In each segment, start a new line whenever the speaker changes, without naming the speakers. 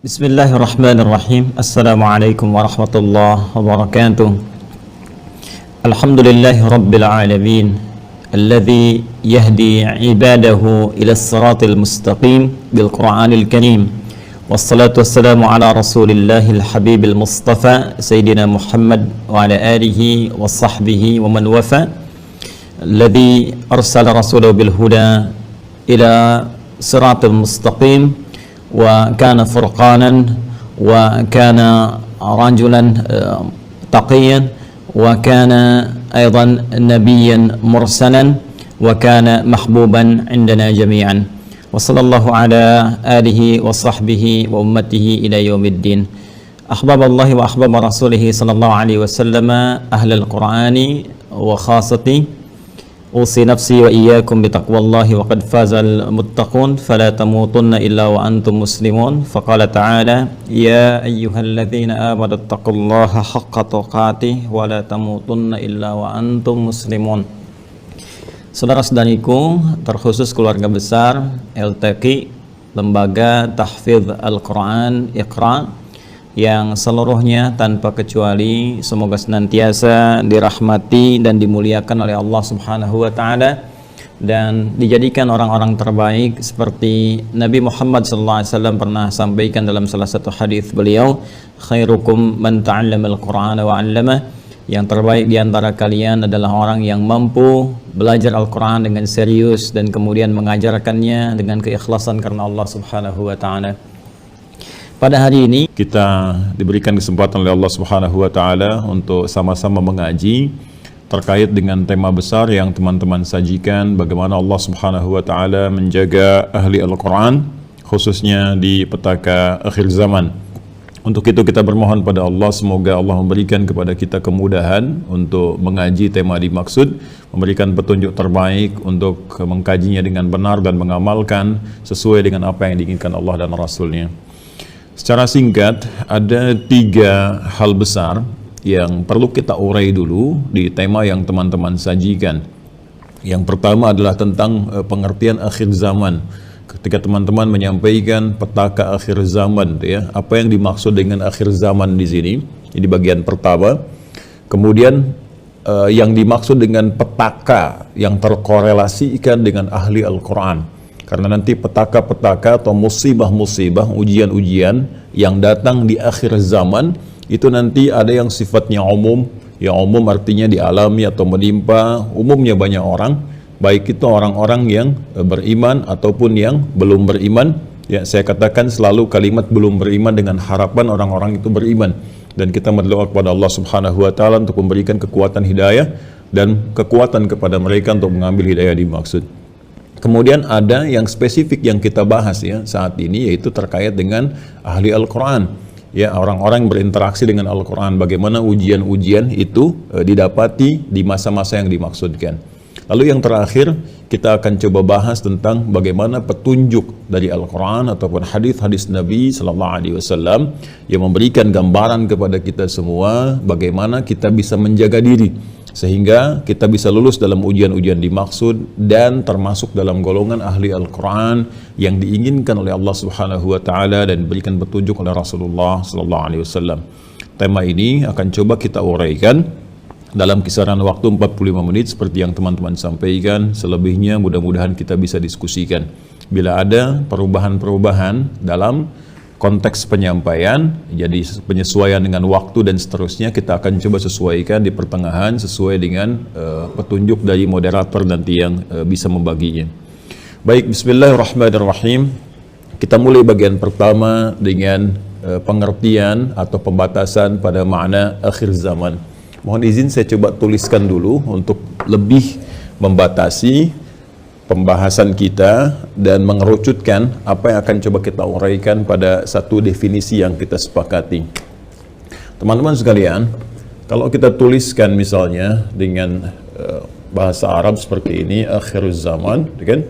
Bismillahirrahmanirrahim. Assalamualaikum warahmatullahi wabarakatuh. Alhamdulillahi rabbil alamin, alladhi yahdi ibadahu ila siratil mustaqim bil Qur'anil karim. Wassalatu wassalamu ala rasulillahil habibil mustafa Sayyidina Muhammad wa ala alihi wa sahbihi wa man wafa, alladhi arsala rasulahu bil huda ila siratil mustaqim wa kana furqanan wa kana rajulan taqiyan wa kana aidan nabiyyan mursalan wa kana mahbuban indana jami'an wa sallallahu ala alihi wa sahbihi wa ummatihi ila yaumiddin. Ahbaballahi wa ahbaba rasulihi sallallahu alaihi wasallam, ahlal qur'ani wa khasati, usi nafsi wa iyyakum bitaqwallahi wa qad fazal muttaqun fala tamutunna illa wa antum muslimun. Faqala ta'ala ya ayyuhalladzina amanu taqullaha haqqa tuqatih wa la tamutunna illa wa antum muslimun. Saudara-saudariku, terkhusus keluarga besar LTQ, Lembaga Tahfidz Al-Quran Iqra, yang seluruhnya tanpa kecuali semoga senantiasa dirahmati dan dimuliakan oleh Allah Subhanahu wa taala dan dijadikan orang-orang terbaik seperti Nabi Muhammad SAW pernah sampaikan dalam salah satu hadis beliau, khairukum man ta'allamal Qur'ana wa 'allama, yang terbaik di antara kalian adalah orang yang mampu belajar Al-Quran dengan serius dan kemudian mengajarkannya dengan keikhlasan karena Allah Subhanahu wa taala. Pada hari ini kita diberikan kesempatan oleh Allah Subhanahu wa taala untuk sama-sama mengaji terkait dengan tema besar yang teman-teman sajikan, bagaimana Allah Subhanahu wa taala menjaga ahli Al-Qur'an khususnya di petaka akhir zaman. Untuk itu kita bermohon pada Allah, semoga Allah memberikan kepada kita kemudahan untuk mengaji tema dimaksud, memberikan petunjuk terbaik untuk mengkajinya dengan benar dan mengamalkan sesuai dengan apa yang diinginkan Allah dan Rasul-Nya. Secara singkat, ada 3 hal besar yang perlu kita urai dulu di tema yang teman-teman sajikan. Yang pertama adalah tentang pengertian akhir zaman. Ketika teman-teman menyampaikan petaka akhir zaman, ya, apa yang dimaksud dengan akhir zaman di sini? Ini bagian pertama. Kemudian yang dimaksud dengan petaka yang terkorelasikan dengan ahli Al-Quran. Karena nanti petaka-petaka atau musibah-musibah, ujian-ujian yang datang di akhir zaman itu nanti ada yang sifatnya umum. Yang umum artinya dialami atau menimpa umumnya banyak orang, baik itu orang-orang yang beriman ataupun yang belum beriman. Ya, saya katakan selalu kalimat belum beriman dengan harapan orang-orang itu beriman, dan kita berdoa kepada Allah Subhanahu wa taala untuk memberikan kekuatan hidayah dan kekuatan kepada mereka untuk mengambil hidayah dimaksud. Kemudian ada yang spesifik yang kita bahas ya saat ini, yaitu terkait dengan ahli Al-Quran. Ya, orang-orang yang berinteraksi dengan Al-Quran, bagaimana ujian-ujian itu didapati di masa-masa yang dimaksudkan. Lalu yang terakhir, kita akan coba bahas tentang bagaimana petunjuk dari Al-Quran ataupun hadis-hadis Nabi Sallallahu Alaihi Wasallam yang memberikan gambaran kepada kita semua bagaimana kita bisa menjaga diri sehingga kita bisa lulus dalam ujian-ujian dimaksud dan termasuk dalam golongan ahli Al-Quran yang diinginkan oleh Allah Subhanahu wa taala dan diberikan petunjuk oleh Rasulullah sallallahu alaihi wasallam. Tema ini akan coba kita uraikan dalam kisaran waktu 45 menit seperti yang teman-teman sampaikan. Selebihnya mudah-mudahan kita bisa diskusikan. Bila ada perubahan-perubahan dalam konteks penyampaian, jadi penyesuaian dengan waktu dan seterusnya, kita akan coba sesuaikan di pertengahan sesuai dengan petunjuk dari moderator nanti yang bisa membaginya. Baik, bismillahirrahmanirrahim. Kita mulai bagian pertama dengan pengertian atau pembatasan pada makna akhir zaman. Mohon izin saya coba tuliskan dulu untuk lebih membatasi pembahasan kita dan mengerucutkan apa yang akan coba kita uraikan pada satu definisi yang kita sepakati. Teman-teman sekalian, kalau kita tuliskan misalnya dengan bahasa Arab seperti ini, akhir zaman, kan?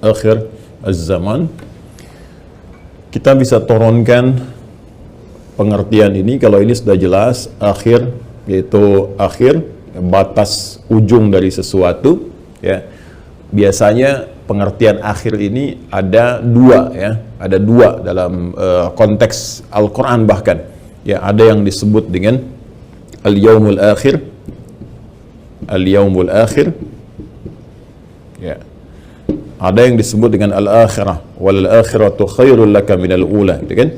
Akhir zaman, kita bisa turunkan pengertian ini. Kalau ini sudah jelas, akhir yaitu akhir, batas ujung dari sesuatu. Ya, biasanya
pengertian akhir ini ada dua ya, ada dua dalam konteks Al-Quran bahkan. Ya, ada yang disebut dengan al-yaumul akhir, al-yaumul akhir. Ya. Ada yang disebut dengan al-akhirah, wal akhiratu khairul laka minal ula, gitu kan?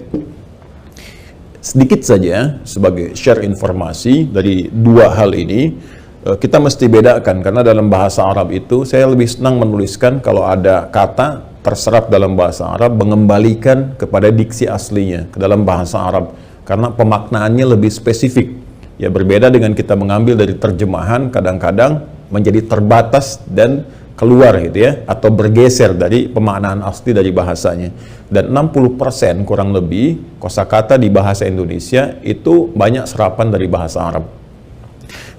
Sedikit saja sebagai share informasi dari dua hal ini, kita mesti bedakan karena dalam bahasa Arab itu saya lebih senang menuliskan kalau ada kata terserap dalam bahasa Arab mengembalikan kepada diksi aslinya ke dalam bahasa Arab karena pemaknaannya lebih spesifik. Ya, berbeda dengan kita mengambil dari terjemahan, kadang-kadang menjadi terbatas dan keluar gitu ya, atau bergeser dari pemaknaan asli dari bahasanya. Dan 60% kurang lebih kosakata di bahasa Indonesia itu banyak serapan dari bahasa Arab.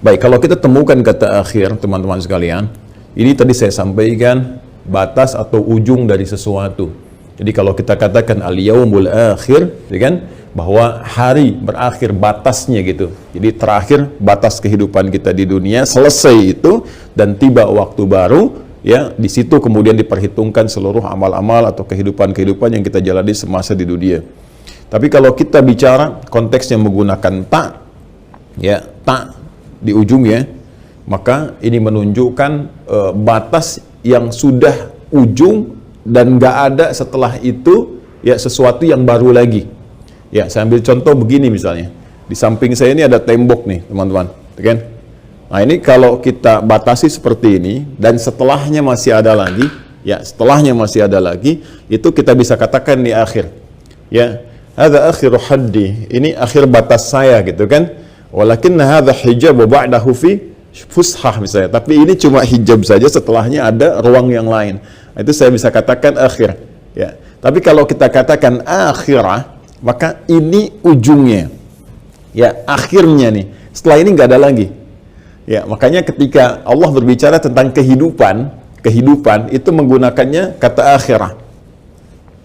Baik, kalau kita temukan kata akhir, teman-teman sekalian, ini tadi saya sampaikan batas atau ujung dari sesuatu. Jadi kalau kita katakan al-yaumul akhir, ya kan, bahwa hari berakhir batasnya gitu. Jadi terakhir batas kehidupan kita di dunia selesai itu dan tiba waktu baru, ya di situ kemudian diperhitungkan seluruh amal-amal atau kehidupan-kehidupan yang kita jalani semasa di dunia. Tapi kalau kita bicara konteksnya menggunakan ta, ya ta di ujungnya, maka ini menunjukkan batas yang sudah ujung dan nggak ada setelah itu ya sesuatu yang baru lagi. Ya, saya ambil contoh begini misalnya. Di samping saya ini ada tembok nih, teman-teman. Kan? Nah, ini kalau kita batasi seperti ini dan setelahnya masih ada lagi, ya, setelahnya masih ada lagi, itu kita bisa katakan di akhir. Ya, hadza akhiru haddi. Ini akhir batas saya gitu kan. Walakin hadza hijab wa ba'dahu fi fushah misalnya. Tapi ini cuma hijab saja, setelahnya ada ruang yang lain. Itu saya bisa katakan akhir, ya. Tapi kalau kita katakan akhirah, maka ini ujungnya, ya akhirnya nih. Setelah ini nggak ada lagi. Ya, makanya ketika Allah berbicara tentang kehidupan itu menggunakannya kata akhirah.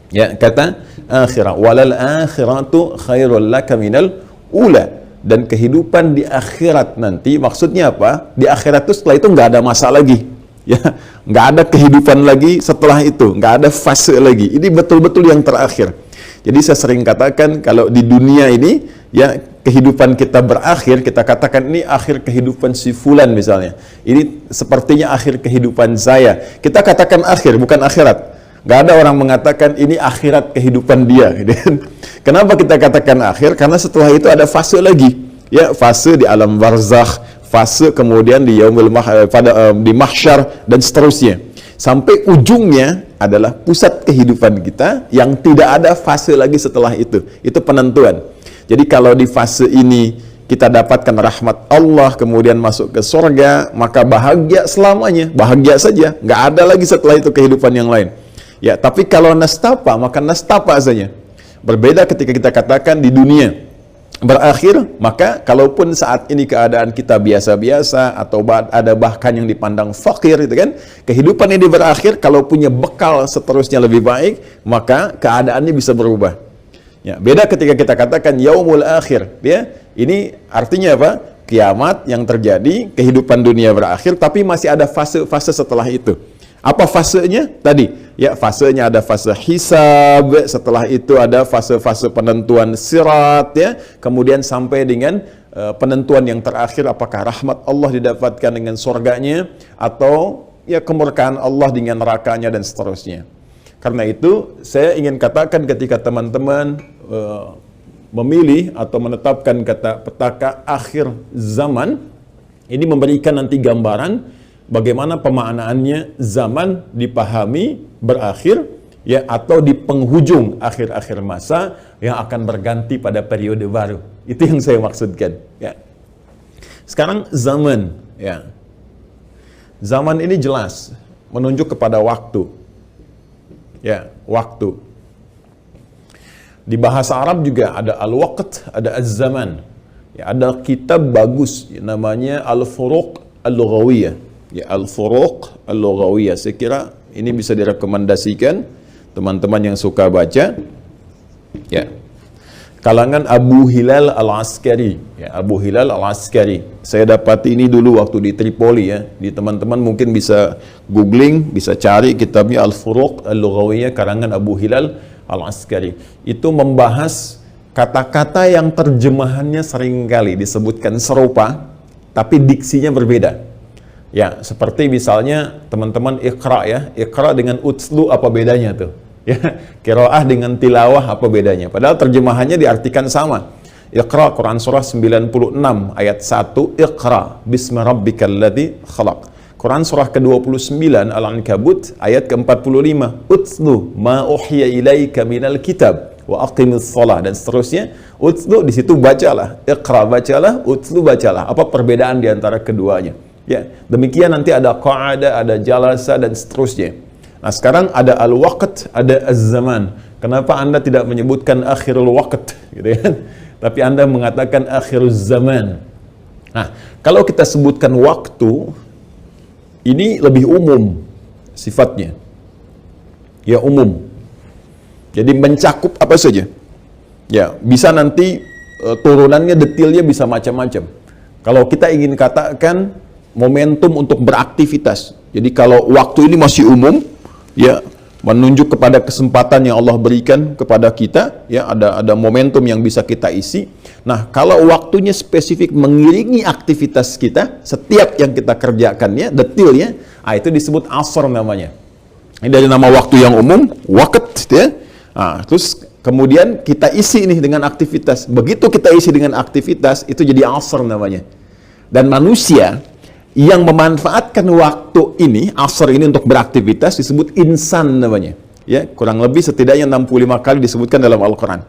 Ya, kata akhirah. Walal akhiratu khairul laka minal ula. Dan kehidupan di akhirat nanti maksudnya apa? Di akhirat itu setelah itu nggak ada masa lagi. Ya, nggak ada kehidupan lagi setelah itu, nggak ada fase lagi. Ini betul-betul yang terakhir. Jadi saya sering katakan kalau di dunia ini ya kehidupan kita berakhir, kita katakan ini akhir kehidupan si fulan misalnya. Ini sepertinya akhir kehidupan saya. Kita katakan akhir, bukan akhirat. Gak ada orang mengatakan ini akhirat kehidupan dia. Kenapa kita katakan akhir? Karena setelah itu ada fase lagi. Ya, fase di alam barzakh, fase kemudian di yaumul di mahsyar dan seterusnya. Sampai ujungnya adalah pusat kehidupan kita yang tidak ada fase lagi setelah itu. Itu penentuan. Jadi kalau di fase ini kita dapatkan rahmat Allah, kemudian masuk ke surga, maka bahagia selamanya, bahagia saja. Nggak ada lagi setelah itu kehidupan yang lain. Ya, tapi kalau nastapa, maka nastapa saja. Berbeda ketika kita katakan di dunia berakhir, maka kalaupun saat ini keadaan kita biasa-biasa atau ada bahkan yang dipandang fakir gitu kan, kehidupan ini berakhir, kalau punya bekal seterusnya lebih baik, maka keadaannya bisa berubah. Ya, beda ketika kita katakan yaumul akhir, ya. Ini artinya apa? Kiamat yang terjadi, kehidupan dunia berakhir, tapi masih ada fase-fase setelah itu. Apa fasenya? Tadi, ya fasenya ada fase hisab, setelah itu ada fase-fase penentuan sirat, ya. Kemudian sampai dengan penentuan yang terakhir, apakah rahmat Allah didapatkan dengan surganya atau ya kemurkaan Allah dengan nerakanya dan seterusnya. Karena itu saya ingin katakan ketika teman-teman memilih atau menetapkan kata petaka akhir zaman, ini memberikan nanti gambaran bagaimana pemaknaannya zaman dipahami berakhir, ya, atau di penghujung akhir-akhir masa yang akan berganti pada periode baru. Itu yang saya maksudkan. Ya. Sekarang zaman, ya, zaman ini jelas menunjuk kepada waktu, ya, waktu. Di bahasa Arab juga ada al-waqt, ada az-zaman. Ya, ada kitab bagus namanya Al-Furuq Al-Lughawiyah. Ya, Al-Furuq Al-Lughawiyah. Saya kira ini bisa direkomendasikan teman-teman yang suka baca. Ya. kalangan Abu Hilal Al-Askari. Ya, Abu Hilal Al-Askari. Saya dapati ini dulu waktu di Tripoli ya. Di teman-teman mungkin bisa googling, bisa cari kitabnya Al-Furuq Al-Lughawiyah karangan Abu Hilal Al-Askari. Itu membahas kata-kata yang terjemahannya seringkali disebutkan serupa, tapi diksinya berbeda. Ya, seperti misalnya teman-teman Iqra ya. Iqra dengan utslu apa bedanya tuh? Ya, qiraah dengan tilawah apa bedanya? Padahal terjemahannya diartikan sama. Iqra, Quran surah 96 ayat 1, Iqra bismi rabbikal ladzi khalaq. Quran surah ke-29 Al-Ankabut ayat ke-45, Utslu ma uhiya ilaika minal kitab wa aqimis shalah, dan seterusnya. Utslu di situ bacalah, Iqra bacalah, Utslu bacalah. Apa perbedaan di antara keduanya? Ya, demikian nanti ada qa'ada, ada jalasa dan seterusnya. Nah, sekarang ada al-waqt, ada az-zaman. Kenapa Anda tidak menyebutkan akhirul waqt, gitu kan? Tapi Anda mengatakan akhiruz zaman. Nah, kalau kita sebutkan waktu, ini lebih umum sifatnya. Ya, umum. Jadi mencakup apa saja. Ya, bisa nanti turunannya, detailnya bisa macam-macam. Kalau kita ingin katakan momentum untuk beraktivitas. Jadi kalau waktu ini masih umum, ya, menunjuk kepada kesempatan yang Allah berikan kepada kita, ya, ada momentum yang bisa kita isi. Nah, kalau waktunya spesifik mengiringi aktivitas kita, setiap yang kita kerjakannya, detailnya, itu disebut asr namanya. Ini dari nama waktu yang umum, waqt, ya. Nah, terus kemudian kita isi nih dengan aktivitas. Begitu kita isi dengan aktivitas, itu jadi asr namanya. Dan manusia yang memanfaatkan waktu ini, asar ini untuk beraktivitas, disebut insan namanya. Ya, kurang lebih setidaknya 65 kali disebutkan dalam Al-Quran.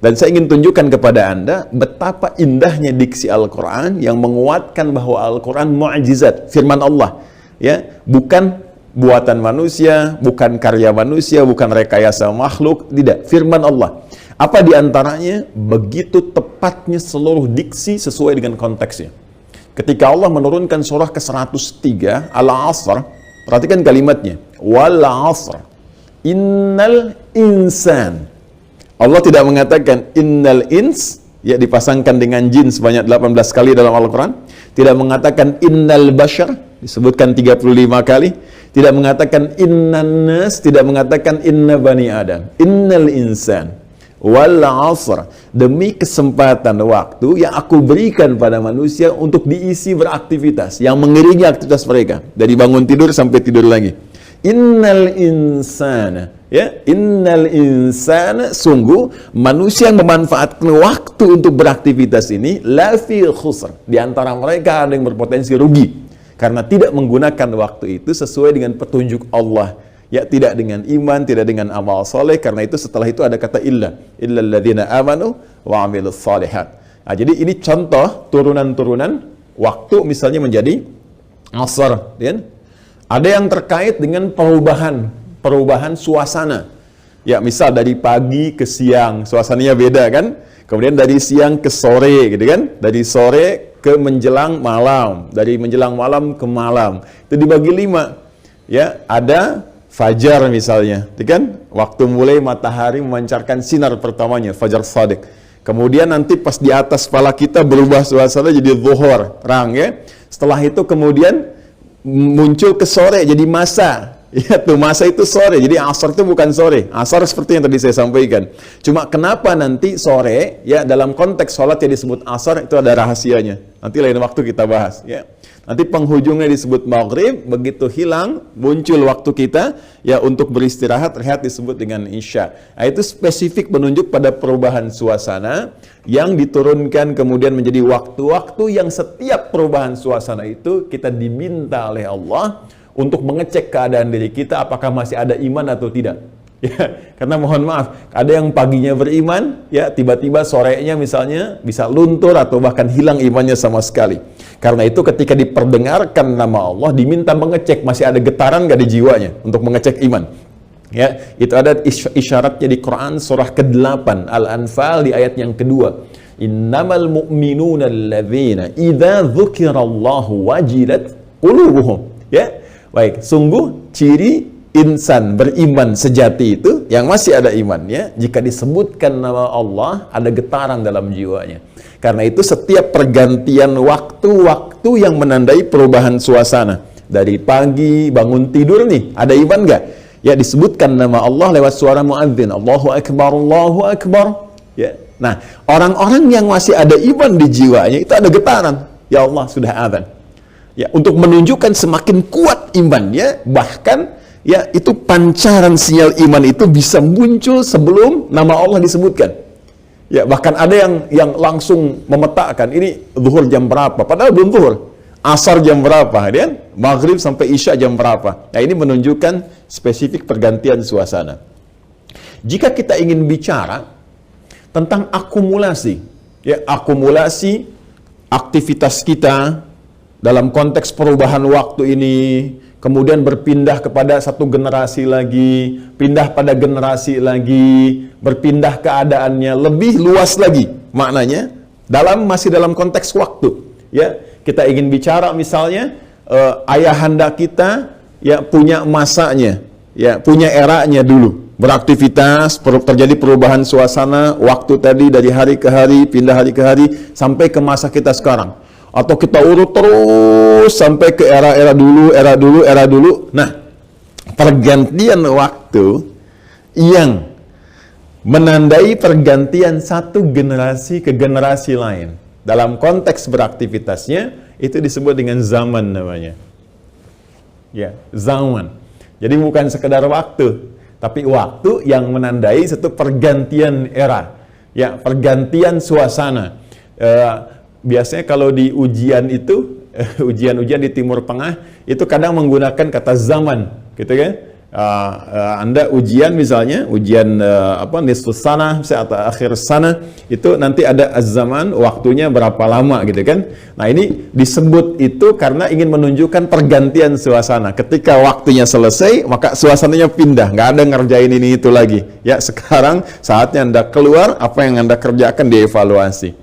Dan saya ingin tunjukkan kepada Anda betapa indahnya diksi Al-Quran yang menguatkan bahwa Al-Quran mu'jizat, firman Allah. Ya, bukan buatan manusia, bukan karya manusia, bukan rekayasa makhluk, tidak, firman Allah. Apa diantaranya? Begitu tepatnya seluruh diksi sesuai dengan konteksnya. Ketika Allah menurunkan surah ke-103 Al-Asr, perhatikan kalimatnya, wal asr innal insan. Allah tidak mengatakan innal ins, ya, dipasangkan dengan jin sebanyak 18 kali dalam Al-Quran. Tidak mengatakan innal bashar, disebutkan 35 kali. Tidak mengatakan innan nas, tidak mengatakan inna bani adam. Innal insan wal asr, demi kesempatan waktu yang aku berikan pada manusia untuk diisi beraktivitas yang mengiringi aktivitas mereka dari bangun tidur sampai tidur lagi. Innal insana, ya, innal insana, sungguh manusia yang memanfaatkan waktu untuk beraktivitas ini lafi khusr, di antara mereka ada yang berpotensi rugi karena tidak menggunakan waktu itu sesuai dengan petunjuk Allah. Ya, tidak dengan iman, tidak dengan amal soleh. Karena itu setelah itu ada kata illal ladzina amanu wa amilus shalihat. Nah, jadi ini contoh turunan-turunan waktu misalnya menjadi asar, ya. Ada yang terkait dengan perubahan suasana. Ya, misal dari pagi ke siang, suasananya beda kan? Kemudian dari siang ke sore, gitu kan? Dari sore ke menjelang malam, dari menjelang malam ke malam. Itu dibagi 5. Ya, ada fajar misalnya, kan? Waktu mulai matahari memancarkan sinar pertamanya, fajar shadiq. Kemudian nanti pas di atas kepala kita berubah suasana jadi zuhur, terang, ya. Setelah itu kemudian muncul ke sore jadi masa. Ya, tuh masa itu sore. Jadi asar itu bukan sore. Asar seperti yang tadi saya sampaikan. Cuma kenapa nanti sore, ya, dalam konteks sholat yang disebut asar itu ada rahasianya. Nanti lain waktu kita bahas, ya. Nanti penghujungnya disebut maghrib, begitu hilang, muncul waktu kita, ya, untuk beristirahat, rehat disebut dengan isya. Nah, itu spesifik menunjuk pada perubahan suasana yang diturunkan kemudian menjadi waktu-waktu yang setiap perubahan suasana itu kita diminta oleh Allah untuk mengecek keadaan diri kita apakah masih ada iman atau tidak. Ya, karena mohon maaf, ada yang paginya beriman, ya, tiba-tiba sorenya misalnya bisa luntur atau bahkan hilang imannya sama sekali. Karena itu ketika diperdengarkan nama Allah, diminta mengecek masih ada getaran gak di jiwanya untuk mengecek iman. Ya, itu ada isyaratnya di Quran surah ke-8 Al-Anfal di ayat yang kedua. Innamal mu'minuna alladzina idza dzukirallahu wajilat qulubuhum. Ya. Baik, sungguh ciri insan beriman sejati itu, yang masih ada imannya, jika disebutkan nama Allah, ada getaran dalam jiwanya. Karena itu setiap pergantian waktu-waktu yang menandai perubahan suasana. Dari pagi, bangun tidur nih, ada iman nggak? Ya, disebutkan nama Allah lewat suara muadzin, Allahu Akbar, Allahu Akbar. Ya. Nah, orang-orang yang masih ada iman di jiwanya, itu ada getaran. Ya Allah, sudah adzan. Ya, untuk menunjukkan semakin kuat imannya, bahkan ya itu pancaran sinyal iman itu bisa muncul sebelum nama Allah disebutkan. Ya, bahkan ada yang langsung memetakan ini zuhur jam berapa, padahal belum zuhur. Asar jam berapa, kan? Maghrib sampai isya jam berapa. Nah, ini menunjukkan spesifik pergantian suasana. Jika kita ingin bicara tentang akumulasi, ya akumulasi aktivitas kita dalam konteks perubahan waktu ini, kemudian berpindah kepada satu generasi lagi, pindah pada generasi lagi, berpindah keadaannya lebih luas lagi maknanya masih dalam konteks waktu. Ya, kita ingin bicara misalnya ayahanda kita ya punya masanya, ya punya eranya dulu, beraktivitas, terjadi perubahan suasana waktu tadi dari hari ke hari, pindah hari ke hari sampai ke masa kita sekarang. Atau kita urut terus sampai ke era dulu. Nah, pergantian waktu yang menandai pergantian satu generasi ke generasi lain dalam konteks beraktivitasnya itu disebut dengan zaman namanya. Ya, zaman. Jadi bukan sekedar waktu, tapi waktu yang menandai satu pergantian era. Ya, pergantian suasana. Biasanya kalau di ujian itu, ujian-ujian di Timur Tengah, itu kadang menggunakan kata zaman, gitu kan? Anda ujian misalnya, ujian nisfus sana, atau akhir sana, itu nanti ada az-zaman, waktunya berapa lama, gitu kan? Nah, ini disebut itu karena ingin menunjukkan pergantian suasana. Ketika waktunya selesai, maka suasananya pindah, nggak ada ngerjain ini itu lagi. Ya, sekarang saatnya Anda keluar, apa yang Anda kerjakan dievaluasi.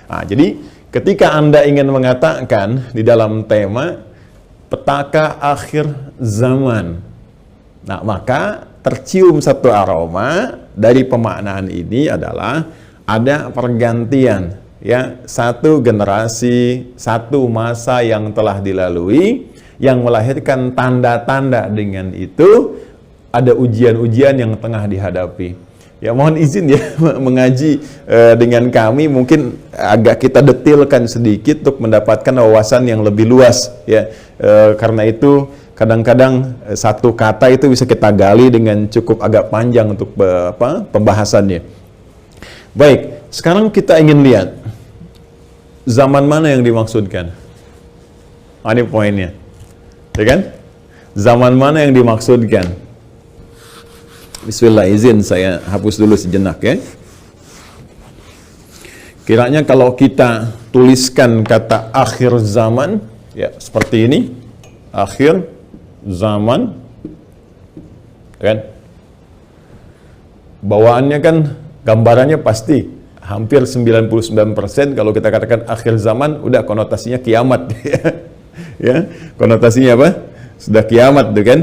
Nah, jadi ketika Anda ingin mengatakan di dalam tema petaka akhir zaman, nah maka tercium satu aroma dari pemaknaan ini adalah ada pergantian, ya, satu generasi, satu masa yang telah dilalui yang melahirkan tanda-tanda dengan itu ada ujian-ujian yang tengah dihadapi. Ya, mohon izin ya mengaji dengan kami mungkin agak kita detilkan sedikit untuk mendapatkan wawasan yang lebih luas ya. Karena itu kadang-kadang satu kata itu bisa kita gali dengan cukup agak panjang untuk pembahasannya. Baik, sekarang kita ingin lihat zaman mana yang dimaksudkan. Ini poinnya. Ya kan? Zaman mana yang dimaksudkan? Bismillah, izin saya hapus dulu sejenak ya. Kiranya kalau kita tuliskan kata akhir zaman, ya seperti ini, akhir zaman, kan? Bawaannya kan gambarannya pasti hampir 99% kalau kita katakan akhir zaman, udah konotasinya kiamat, ya, konotasinya apa? Sudah kiamat, tuh kan?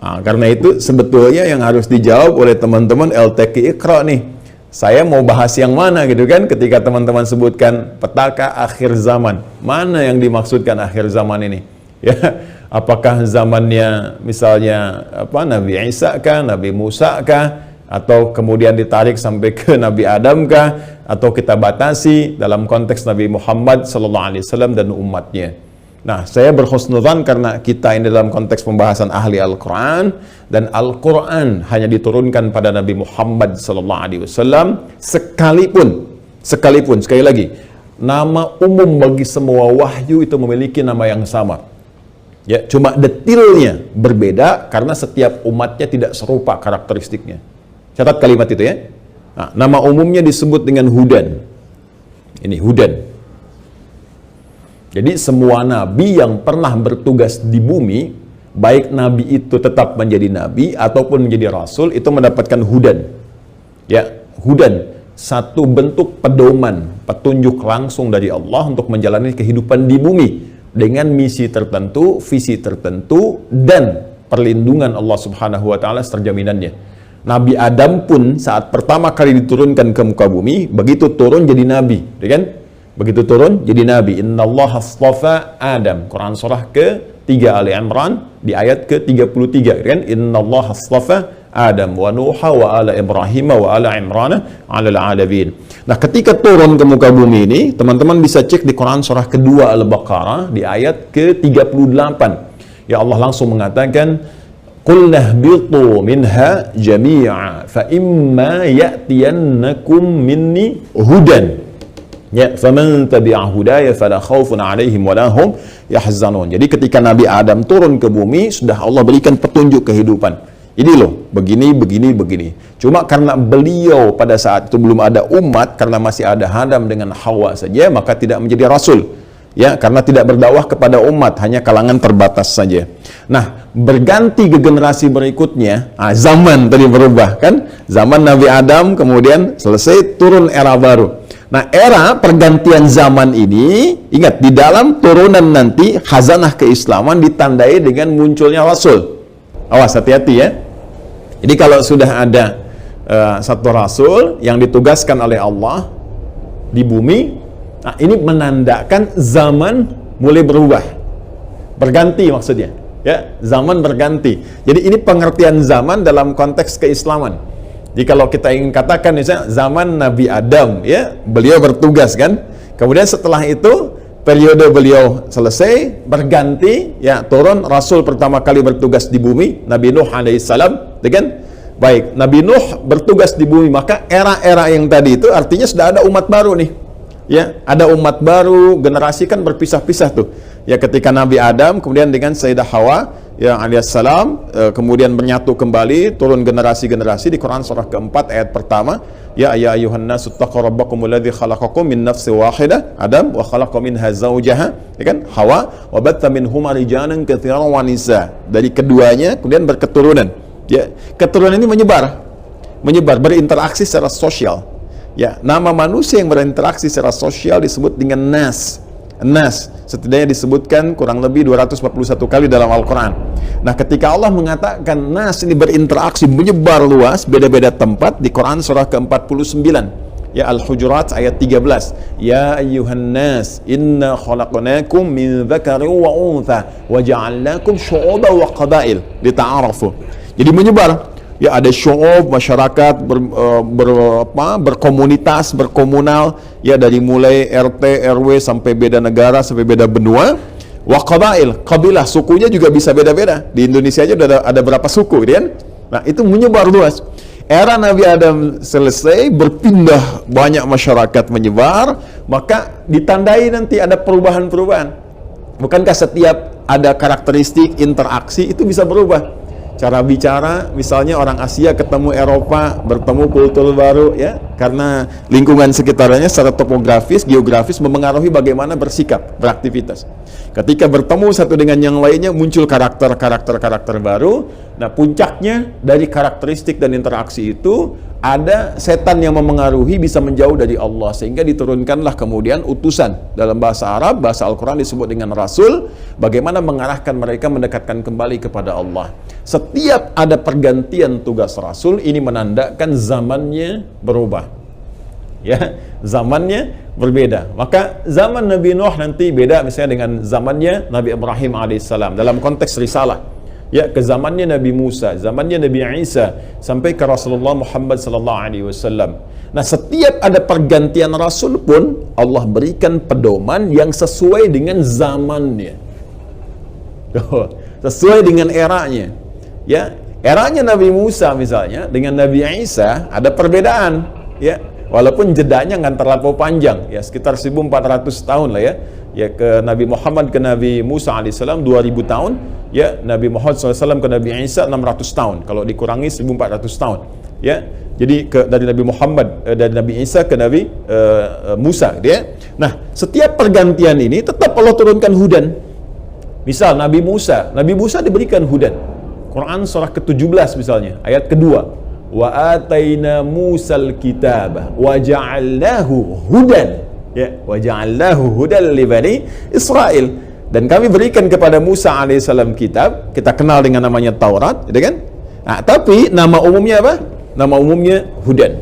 Nah, karena itu sebetulnya yang harus dijawab oleh teman-teman LTQ Iqra nih. Saya mau bahas yang mana gitu kan ketika teman-teman sebutkan petaka akhir zaman. Mana yang dimaksudkan akhir zaman ini? Ya, apakah zamannya misalnya Nabi Isa kah, Nabi Musa kah, atau kemudian ditarik sampai ke Nabi Adam kah, atau kita batasi dalam konteks Nabi Muhammad SAW dan umatnya. Nah, saya berhusnudzan karena kita ini dalam konteks pembahasan ahli Al-Quran, dan Al-Quran hanya diturunkan pada Nabi Muhammad SAW, sekalipun, sekali lagi, nama umum bagi semua wahyu itu memiliki nama yang sama. Ya, cuma detailnya berbeda karena setiap umatnya tidak serupa karakteristiknya. Catat kalimat itu ya. Nah, nama umumnya disebut dengan Hudan. Ini Hudan. Jadi semua nabi yang pernah bertugas di bumi, baik nabi itu tetap menjadi nabi ataupun menjadi rasul, itu mendapatkan hudan. Ya, hudan, satu bentuk pedoman, petunjuk langsung dari Allah untuk menjalani kehidupan di bumi dengan misi tertentu, visi tertentu, dan perlindungan Allah Subhanahu wa taala serta jaminannya. Nabi Adam pun saat pertama kali diturunkan ke muka bumi, begitu turun jadi nabi, ya kan? Begitu turun jadi nabi. Innallaha astafa Adam. Quran surah ke-3 Ali Imran di ayat ke-33, ya kan? Innallaha astafa Adam wa Nuha wa ala Ibrahim wa ala Imran 'alal 'alamin. Nah, ketika turun ke muka bumi ini, teman-teman bisa cek di Quran surah kedua Al-Baqarah di ayat ke-38. Ya Allah langsung mengatakan, "Qul nahbitu minha jami'a fa imma ya'tiyannakum minni hudan." Ya, faman tabi'a hudaya fala khaufun 'alaihim wa lahum yahzanun. Jadi ketika Nabi Adam turun ke bumi, sudah Allah berikan petunjuk kehidupan. Ini loh, begini. Cuma karena beliau pada saat itu belum ada umat, karena masih ada Adam dengan Hawa saja, maka tidak menjadi rasul. Ya, karena tidak berdakwah kepada umat, hanya kalangan terbatas saja. Nah, berganti ke generasi berikutnya, zaman tadi berubah kan? Zaman Nabi Adam kemudian selesai, turun era baru. Nah, era pergantian zaman ini, ingat, di dalam turunan nanti khazanah keislaman ditandai dengan munculnya rasul. Awas, hati-hati ya. Jadi kalau sudah ada satu rasul yang ditugaskan oleh Allah di bumi, nah ini menandakan zaman mulai berubah, berganti maksudnya, ya, zaman berganti. Jadi ini pengertian zaman dalam konteks keislaman. Jadi kalau kita ingin katakan misalnya zaman Nabi Adam, ya, beliau bertugas kan, kemudian setelah itu periode beliau selesai, berganti, ya, turun rasul pertama kali bertugas di bumi, Nabi Nuh alaihissalam, kan? Baik, Nabi Nuh bertugas di bumi, maka era-era yang tadi itu artinya sudah ada umat baru nih. Ya, ada umat baru, generasi kan berpisah-pisah tuh. Ya, ketika Nabi Adam kemudian dengan Sayyidah Hawa ya alaihissalam kemudian menyatu kembali, turun generasi-generasi di Quran surah keempat ayat pertama, ya ayyuhan nasu taqu rabbakumul ladzi khalaqakum min nafsin wahidah, Adam, wa khalaqa minha zawjaha, ya kan, Hawa, wa batta minhuma rijalan katsiran wa nisa. Dari keduanya kemudian berketurunan. Ya, keturunan ini menyebar, berinteraksi secara sosial. Ya, nama manusia yang berinteraksi secara sosial disebut dengan nas. Nas, setidaknya disebutkan kurang lebih 241 kali dalam Al-Quran. Nah, ketika Allah mengatakan nas ini berinteraksi, menyebar luas, beda-beda tempat, di Quran surah ke-49. Ya, Al-Hujurat ayat 13. Ya ayyuhan nas, inna khalaqnakum min dzakarin wa untha, wa ja'alnakum syu'uban wa qabail lita'arafu. Jadi menyebar. Ya, ada syu'ub, masyarakat berkomunitas, berkomunal, ya, dari mulai RT, RW sampai beda negara, sampai beda benua. Wa qabail, kabilah, sukunya juga bisa beda-beda. Di Indonesia aja ada berapa suku, kan? Nah, itu menyebar luas. Era Nabi Adam selesai, berpindah, banyak masyarakat menyebar, maka ditandai nanti ada perubahan-perubahan. Bukankah setiap ada karakteristik interaksi itu bisa berubah? Cara bicara, misalnya orang Asia ketemu Eropa, bertemu kultur baru, ya, karena lingkungan sekitarnya secara topografis, geografis memengaruhi bagaimana bersikap, beraktivitas. Ketika bertemu satu dengan yang lainnya, muncul karakter baru. Nah, puncaknya dari karakteristik dan interaksi itu ada setan yang memengaruhi, bisa menjauh dari Allah, sehingga diturunkanlah kemudian utusan. Dalam bahasa Arab, bahasa Al-Quran disebut dengan Rasul, bagaimana mengarahkan mereka mendekatkan kembali kepada Allah. Setiap ada pergantian tugas Rasul, ini menandakan zamannya berubah. Ya, zamannya berbeda. Maka zaman Nabi Nuh nanti beda misalnya dengan zamannya Nabi Ibrahim alaihissalam dalam konteks risalah. Ya, ke zamannya Nabi Musa, zamannya Nabi Isa, sampai ke Rasulullah Muhammad sallallahu alaihi wasallam. Nah, setiap ada pergantian rasul pun Allah berikan pedoman yang sesuai dengan zamannya. Sesuai dengan eranya. Ya, eranya Nabi Musa misalnya dengan Nabi Isa ada perbedaan, ya. Walaupun jedanya nggak terlalu panjang, ya, sekitar 1400 tahun lah, ya. Ya, ke Nabi Muhammad ke Nabi Musa alaihissalam 2000 tahun, ya, Nabi Muhammad SAW ke Nabi Isa 600 tahun, kalau dikurangi 1400 tahun, ya. Jadi dari Nabi Muhammad, dari Nabi Isa ke Nabi Musa, ya. Nah, setiap pergantian ini tetap Allah turunkan hudan. Misal Nabi Musa diberikan hudan. Quran surah ke-17 misalnya, ayat kedua. Wa ataina Musal kitabah wa ja'alnahu hudan. Ya, wa ja'alnahu hudan li bani Israil. Dan kami berikan kepada Musa alaihissalam kitab, kita kenal dengan namanya Taurat, gitu kan? Nah, tapi nama umumnya apa? Nama umumnya Hudan.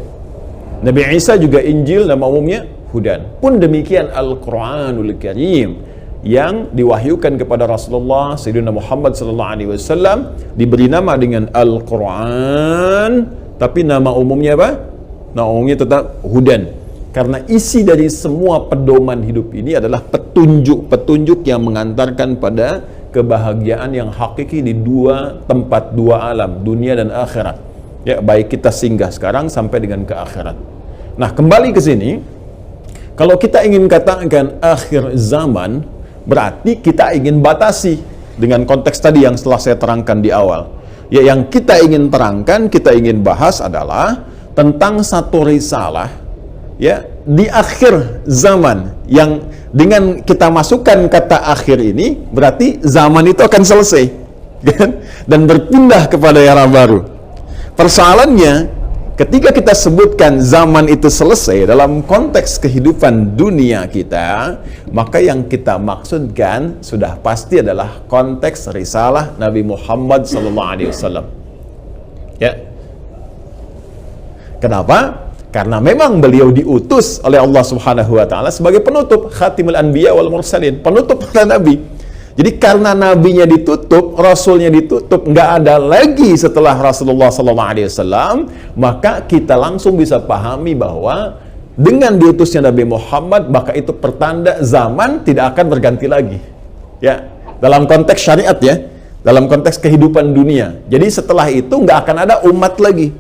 Nabi Isa juga Injil, nama umumnya Hudan. Pun demikian Al-Quranul Karim yang diwahyukan kepada Rasulullah Sayyidina Muhammad sallallahu alaihi wasallam diberi nama dengan Al-Quran, tapi nama umumnya apa? Nama umumnya tetap Hudan. Karena isi dari semua pedoman hidup ini adalah petunjuk-petunjuk yang mengantarkan pada kebahagiaan yang hakiki di dua tempat, dua alam, dunia dan akhirat. Ya, baik kita singgah sekarang sampai dengan ke akhirat. Nah, kembali ke sini, kalau kita ingin katakan akhir zaman, berarti kita ingin batasi dengan konteks tadi yang setelah saya terangkan di awal. Ya, yang kita ingin terangkan, kita ingin bahas adalah tentang satu risalah, ya, di akhir zaman, yang dengan kita masukkan kata akhir ini, berarti zaman itu akan selesai, kan? Dan berpindah kepada era baru. Persoalannya, ketika kita sebutkan zaman itu selesai dalam konteks kehidupan dunia kita, maka yang kita maksudkan sudah pasti adalah konteks risalah Nabi Muhammad SAW. Ya. Kenapa? Karena memang beliau diutus oleh Allah Subhanahu wa taala sebagai penutup, Khatimul Anbiya wal Mursalin, penutup para nabi. Jadi karena nabinya ditutup, rasulnya ditutup, nggak ada lagi setelah Rasulullah SAW, maka kita langsung bisa pahami bahwa dengan diutusnya Nabi Muhammad, maka itu pertanda zaman tidak akan berganti lagi. Ya, dalam konteks syariat ya, dalam konteks kehidupan dunia. Jadi setelah itu nggak akan ada umat lagi,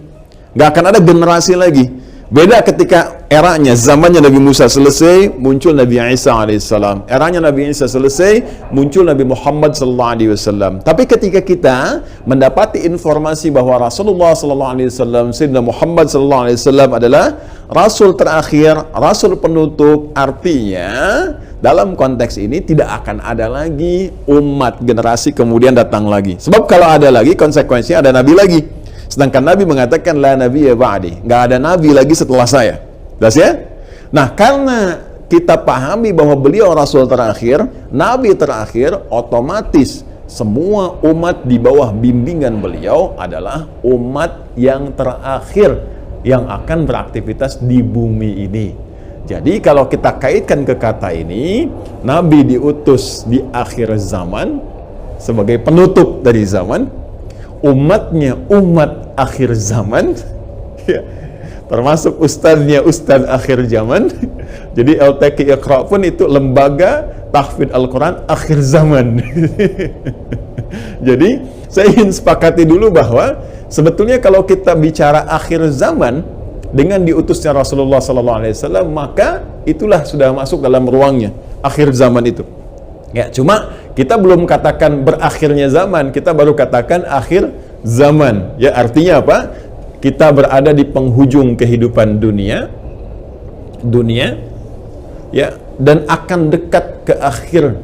nggak akan ada generasi lagi. Beda ketika eranya, zamannya Nabi Musa selesai, muncul Nabi Isa alaihissalam. Eranya Nabi Isa selesai, muncul Nabi Muhammad sallallahu alaihi wasallam. Tapi ketika kita mendapati informasi bahwa Rasulullah sallallahu alaihi wasallam, Sayyidina Muhammad sallallahu alaihi wasallam adalah rasul terakhir, rasul penutup, artinya dalam konteks ini tidak akan ada lagi umat generasi kemudian datang lagi. Sebab kalau ada lagi, konsekuensinya ada nabi lagi. Sedangkan Nabi mengatakan la nabiyya ba'di, nggak ada nabi lagi setelah saya. Jelas ya? Nah, karena kita pahami bahwa beliau rasul terakhir, nabi terakhir, otomatis semua umat di bawah bimbingan beliau adalah umat yang terakhir yang akan beraktivitas di bumi ini. Jadi kalau kita kaitkan ke kata ini, nabi diutus di akhir zaman sebagai penutup dari zaman, umatnya umat akhir zaman, ya, termasuk ustadznya ustadz akhir zaman. Jadi LTQ Iqra pun itu lembaga tahfidz Al-Quran akhir zaman. Jadi saya ingin sepakati dulu bahwa sebetulnya kalau kita bicara akhir zaman dengan diutusnya Rasulullah SAW, maka itulah sudah masuk dalam ruangnya akhir zaman itu. Ya, cuma kita belum katakan berakhirnya zaman, kita baru katakan akhir zaman. Ya, artinya apa? Kita berada di penghujung kehidupan dunia, ya, dan akan dekat ke akhir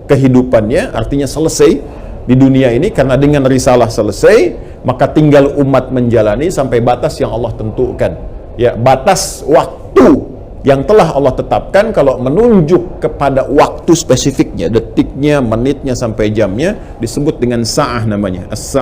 kehidupannya, artinya selesai di dunia ini. Karena dengan risalah selesai, maka tinggal umat menjalani sampai batas yang Allah tentukan. Ya, batas waktu yang telah Allah tetapkan. Kalau menunjuk kepada waktu spesifiknya, detiknya, menitnya sampai jamnya, disebut dengan sa'ah namanya, as-sa'ah.